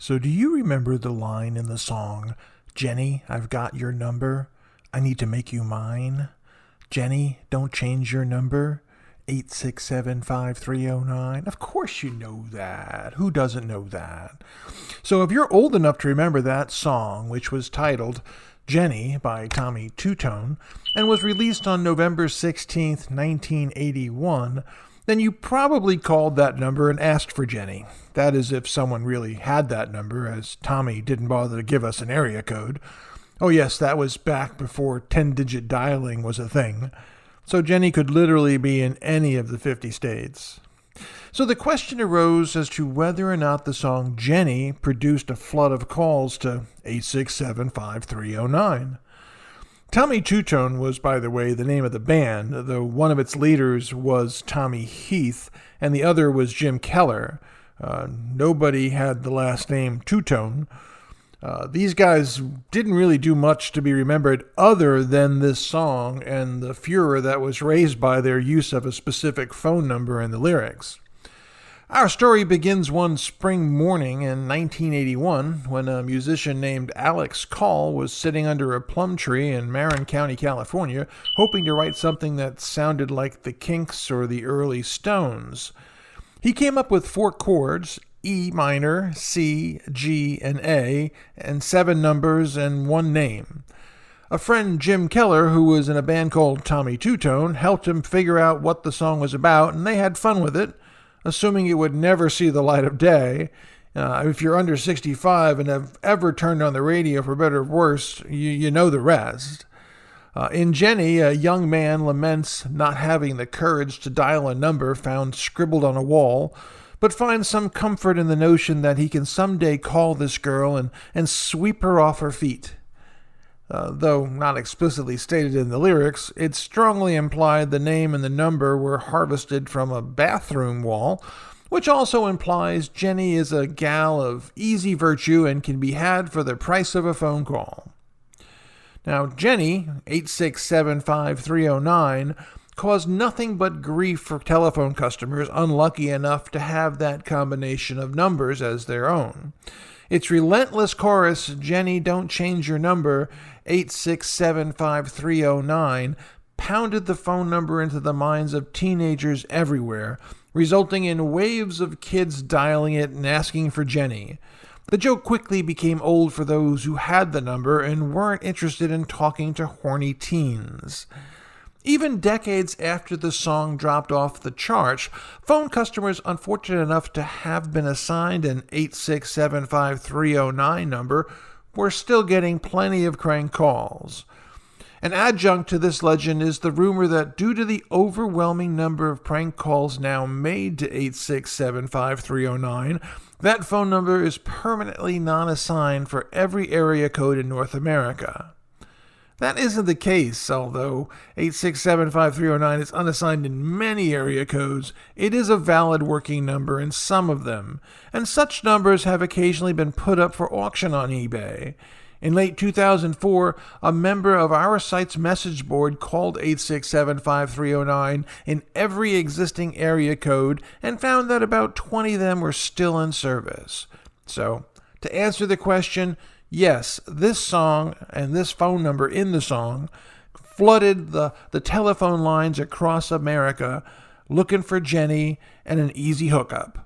So do you remember the line in the song, "Jenny, I've got your number. I need to make you mine. Jenny, don't change your number. 8675309." Of course you know that. Who doesn't know that? So if you're old enough to remember that song, which was titled Jenny by Tommy Tutone and was released on November 16th, 1981, then you probably called that number and asked for Jenny. That is, if someone really had that number, as Tommy didn't bother to give us an area code. Oh yes, that was back before 10-digit dialing was a thing. So Jenny could literally be in any of the 50 states. So the question arose as to whether or not the song Jenny produced a flood of calls to 8675309. Tommy Tutone was, by the way, the name of the band, though one of its leaders was Tommy Heath and the other was Jim Keller. Nobody had the last name Tutone. These guys didn't really do much to be remembered other than this song and the furor that was raised by their use of a specific phone number in the lyrics. Our story begins one spring morning in 1981 when a musician named Alex Call was sitting under a plum tree in Marin County, California, hoping to write something that sounded like the Kinks or the early Stones. He came up with 4 chords, E minor, C, G, and A, and 7 numbers and 1 name. A friend, Jim Keller, who was in a band called Tommy Tutone, helped him figure out what the song was about, and they had fun with it, assuming it would never see the light of day. If you're under 65 and have ever turned on the radio for better or worse, you know the rest. In Jenny, a young man laments not having the courage to dial a number found scribbled on a wall, but finds some comfort in the notion that he can someday call this girl and sweep her off her feet. Though not explicitly stated in the lyrics, it strongly implied the name and the number were harvested from a bathroom wall, which also implies Jenny is a gal of easy virtue and can be had for the price of a phone call. Now, Jenny, 8675309, caused nothing but grief for telephone customers unlucky enough to have that combination of numbers as their own. Its relentless chorus, "Jenny, don't change your number, 8675309, pounded the phone number into the minds of teenagers everywhere, resulting in waves of kids dialing it and asking for Jenny. The joke quickly became old for those who had the number and weren't interested in talking to horny teens. Even decades after the song dropped off the charts, phone customers unfortunate enough to have been assigned an 8675309 number were still getting plenty of crank calls. An adjunct to this legend is the rumor that due to the overwhelming number of prank calls now made to 8675309, that phone number is permanently non-assigned for every area code in North America. That isn't the case, although 8675309 is unassigned in many area codes. It is a valid working number in some of them, and such numbers have occasionally been put up for auction on eBay. In late 2004, a member of our site's message board called 8675309 in every existing area code and found that about 20 of them were still in service. So, to answer the question, yes, this song and this phone number in the song flooded the telephone lines across America looking for Jenny and an easy hookup.